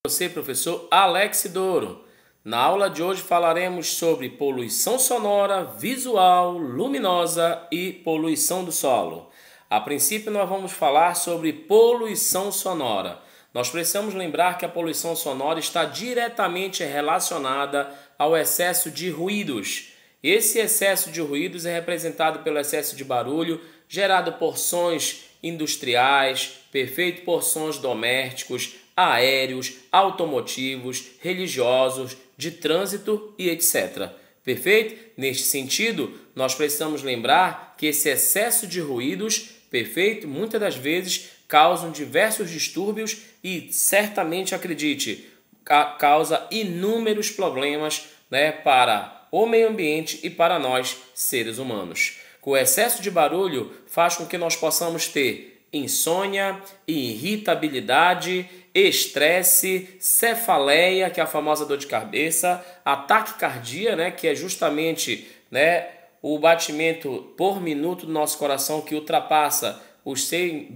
Você, professor Alex Douro. Na aula de hoje falaremos sobre poluição sonora, visual, luminosa e poluição do solo. A princípio nós vamos falar sobre poluição sonora. Nós precisamos lembrar que a poluição sonora está diretamente relacionada ao excesso de ruídos. Esse excesso de ruídos é representado pelo excesso de barulho gerado por sons industriais, perfeito por sons domésticos, aéreos, automotivos, religiosos, de trânsito e etc. Perfeito? Neste sentido, nós precisamos lembrar que esse excesso de ruídos, perfeito, muitas das vezes causam diversos distúrbios e, certamente, acredite, causa inúmeros problemas, para o meio ambiente e para nós, seres humanos. O excesso de barulho faz com que nós possamos ter insônia, irritabilidade, estresse, cefaleia, que é a famosa dor de cabeça, ataque cardíaco, que é justamente o batimento por minuto do nosso coração que ultrapassa os 100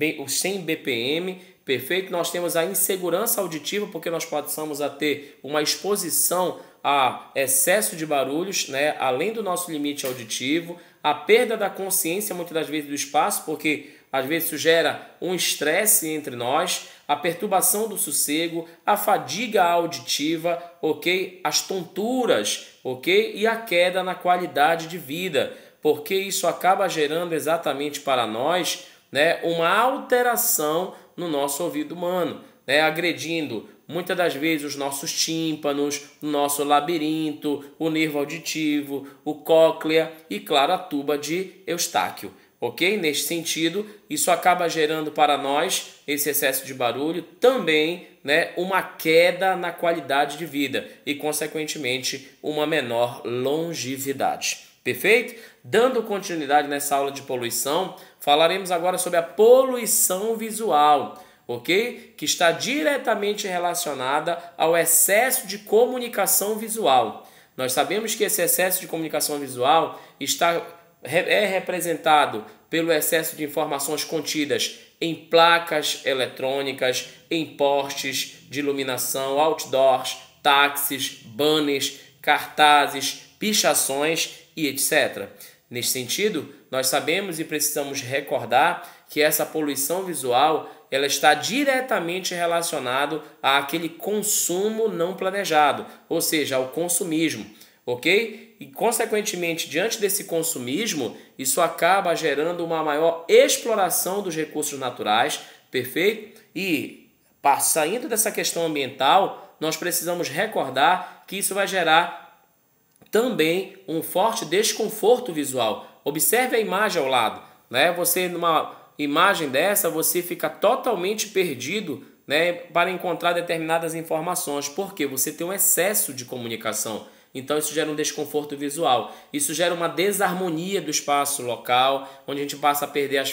BPM, perfeito? Nós temos a insegurança auditiva porque nós possamos ter uma exposição a excesso de barulhos, além do nosso limite auditivo, a perda da consciência muitas das vezes do espaço, porque às vezes isso gera um estresse entre nós, a perturbação do sossego, a fadiga auditiva, ok? As tonturas, ok? E a queda na qualidade de vida, porque isso acaba gerando exatamente para nós, uma alteração no nosso ouvido humano, agredindo muitas das vezes os nossos tímpanos, o nosso labirinto, o nervo auditivo, o cóclea e, claro, a tuba de Eustáquio. Ok? Neste sentido, isso acaba gerando para nós, esse excesso de barulho, também uma queda na qualidade de vida e, consequentemente, uma menor longevidade. Perfeito? Dando continuidade nessa aula de poluição, falaremos agora sobre a poluição visual, ok? Que está diretamente relacionada ao excesso de comunicação visual. Nós sabemos que esse excesso de comunicação visual é representado pelo excesso de informações contidas em placas eletrônicas, em postes de iluminação, outdoors, táxis, banners, cartazes, pichações e etc. Nesse sentido, nós sabemos e precisamos recordar que essa poluição visual ela está diretamente relacionada àquele consumo não planejado, ou seja, ao consumismo, ok? E, consequentemente, diante desse consumismo, isso acaba gerando uma maior exploração dos recursos naturais, perfeito? E, saindo dessa questão ambiental, nós precisamos recordar que isso vai gerar também um forte desconforto visual. Observe a imagem ao lado, Você, numa imagem dessa, você fica totalmente perdido, para encontrar determinadas informações, porque você tem um excesso de comunicação. Então isso gera um desconforto visual, isso gera uma desarmonia do espaço local, onde a gente passa a perder as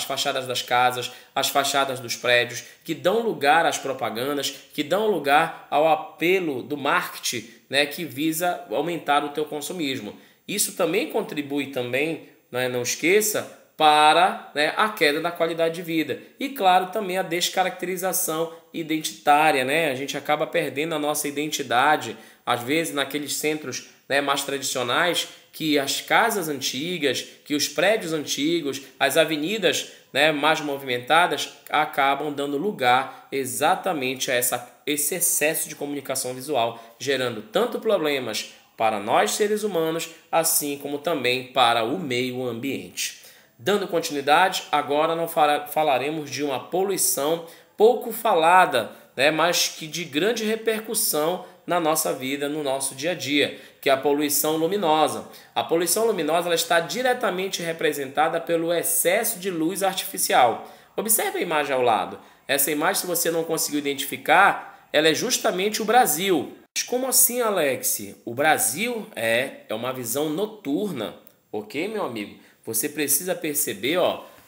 fachadas das casas, as fachadas dos prédios, que dão lugar às propagandas, que dão lugar ao apelo do marketing, que visa aumentar o teu consumismo. Isso também contribui também, não esqueça, para a queda da qualidade de vida. E, claro, também a descaracterização identitária. A gente acaba perdendo a nossa identidade, às vezes, naqueles centros mais tradicionais, que as casas antigas, que os prédios antigos, as avenidas mais movimentadas, acabam dando lugar exatamente a esse excesso de comunicação visual, gerando tanto problemas para nós, seres humanos, assim como também para o meio ambiente. Dando continuidade, agora não falaremos de uma poluição pouco falada, mas que de grande repercussão na nossa vida, no nosso dia a dia, que é a poluição luminosa. A poluição luminosa ela está diretamente representada pelo excesso de luz artificial. Observe a imagem ao lado. Essa imagem, se você não conseguiu identificar, ela é justamente o Brasil. Mas como assim, Alex? O Brasil é uma visão noturna, ok, meu amigo? Você precisa perceber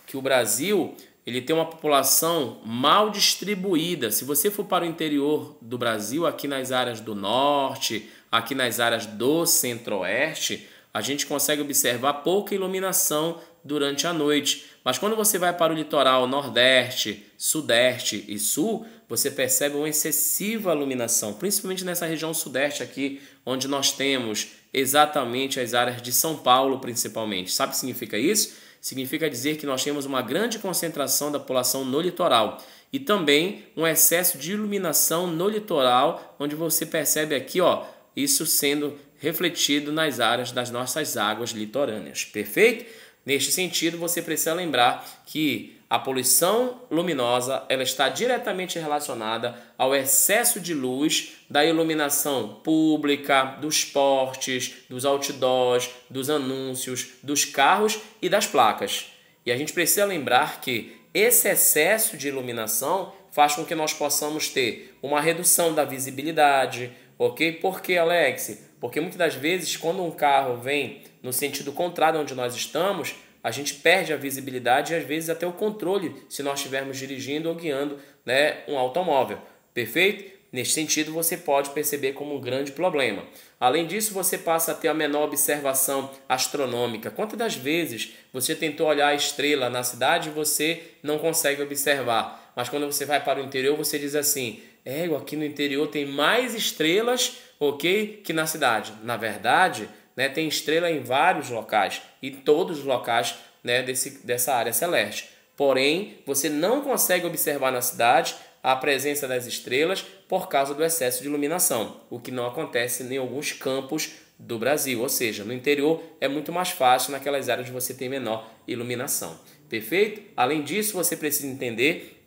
que o Brasil ele tem uma população mal distribuída. Se você for para o interior do Brasil, aqui nas áreas do norte, aqui nas áreas do centro-oeste, a gente consegue observar pouca iluminação durante a noite. Mas quando você vai para o litoral nordeste, sudeste e sul, você percebe uma excessiva iluminação, principalmente nessa região sudeste aqui, onde nós temos exatamente as áreas de São Paulo, principalmente. Sabe o que significa isso? Significa dizer que nós temos uma grande concentração da população no litoral e também um excesso de iluminação no litoral, onde você percebe aqui, ó, isso sendo refletido nas áreas das nossas águas litorâneas. Perfeito? Neste sentido, você precisa lembrar que a poluição luminosa ela está diretamente relacionada ao excesso de luz da iluminação pública, dos postes, dos outdoors, dos anúncios, dos carros e das placas. E a gente precisa lembrar que esse excesso de iluminação faz com que nós possamos ter uma redução da visibilidade, ok? Por que, Alex? Porque muitas das vezes, quando um carro vem no sentido contrário onde nós estamos, a gente perde a visibilidade e às vezes até o controle se nós estivermos dirigindo ou guiando, né, um automóvel. Perfeito? Neste sentido, você pode perceber como um grande problema. Além disso, você passa a ter a menor observação astronômica. Quantas das vezes você tentou olhar a estrela na cidade e você não consegue observar? Mas quando você vai para o interior, você diz assim, aqui no interior tem mais estrelas, ok, que na cidade. Na verdade, né, tem estrela em vários locais e todos os locais, né, dessa área celeste. Porém, você não consegue observar na cidade a presença das estrelas por causa do excesso de iluminação, o que não acontece em alguns campos do Brasil, ou seja, no interior é muito mais fácil naquelas áreas onde você tem menor iluminação. Perfeito? Além disso, você precisa entender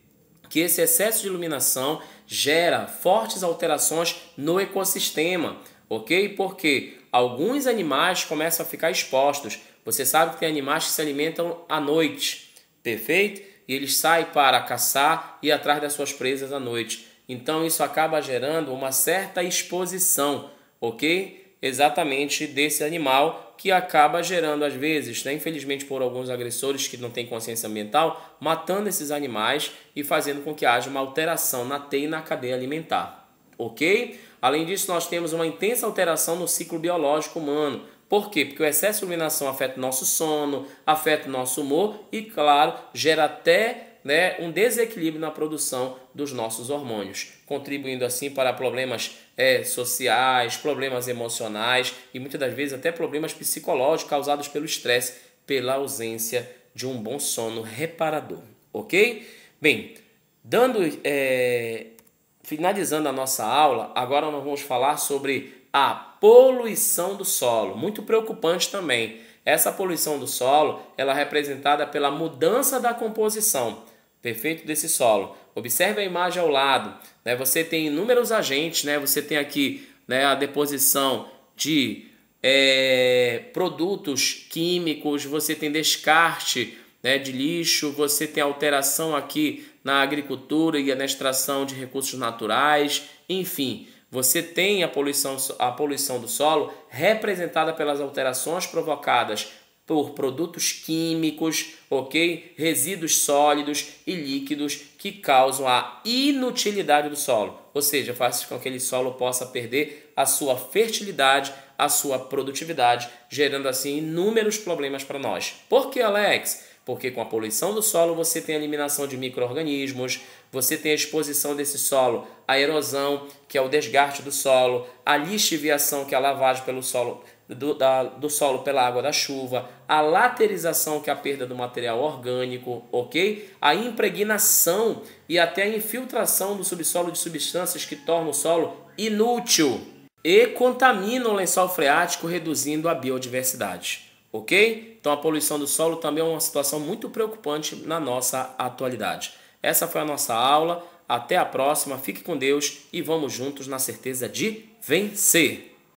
que esse excesso de iluminação gera fortes alterações no ecossistema, ok? Porque alguns animais começam a ficar expostos. Você sabe que tem animais que se alimentam à noite, perfeito? E eles saem para caçar e ir atrás das suas presas à noite. Então isso acaba gerando uma certa exposição, ok? Exatamente desse animal que acaba gerando às vezes, né, infelizmente por alguns agressores que não têm consciência ambiental, matando esses animais e fazendo com que haja uma alteração na teia e na cadeia alimentar, ok? Além disso, nós temos uma intensa alteração no ciclo biológico humano. Por quê? Porque o excesso de iluminação afeta o nosso sono, afeta o nosso humor e, claro, gera até, né, um desequilíbrio na produção dos nossos hormônios, contribuindo assim para problemas sociais, problemas emocionais e muitas das vezes até problemas psicológicos causados pelo estresse, pela ausência de um bom sono reparador, ok? Bem, finalizando a nossa aula, agora nós vamos falar sobre a poluição do solo, muito preocupante também. Essa poluição do solo, ela é representada pela mudança da composição, perfeito, desse solo. Observe a imagem ao lado, né? Você tem inúmeros agentes, né? Você tem aqui, né, a deposição de produtos químicos, você tem descarte, né, de lixo, você tem alteração aqui na agricultura e na extração de recursos naturais, enfim. Você tem a poluição do solo representada pelas alterações provocadas por produtos químicos, ok? Resíduos sólidos e líquidos que causam a inutilidade do solo, ou seja, faz com que aquele solo possa perder a sua fertilidade, a sua produtividade, gerando assim inúmeros problemas para nós. Por que, Alex? Porque com a poluição do solo você tem a eliminação de micro-organismos, você tem a exposição desse solo à erosão, que é o desgaste do solo, a lixiviação, que é a lavagem pelo solo, do solo pela água da chuva, a laterização, que é a perda do material orgânico, ok? A impregnação e até a infiltração do subsolo de substâncias que tornam o solo inútil e contaminam o lençol freático, reduzindo a biodiversidade. Ok? Então a poluição do solo também é uma situação muito preocupante na nossa atualidade. Essa foi a nossa aula. Até a próxima. Fique com Deus e vamos juntos na certeza de vencer.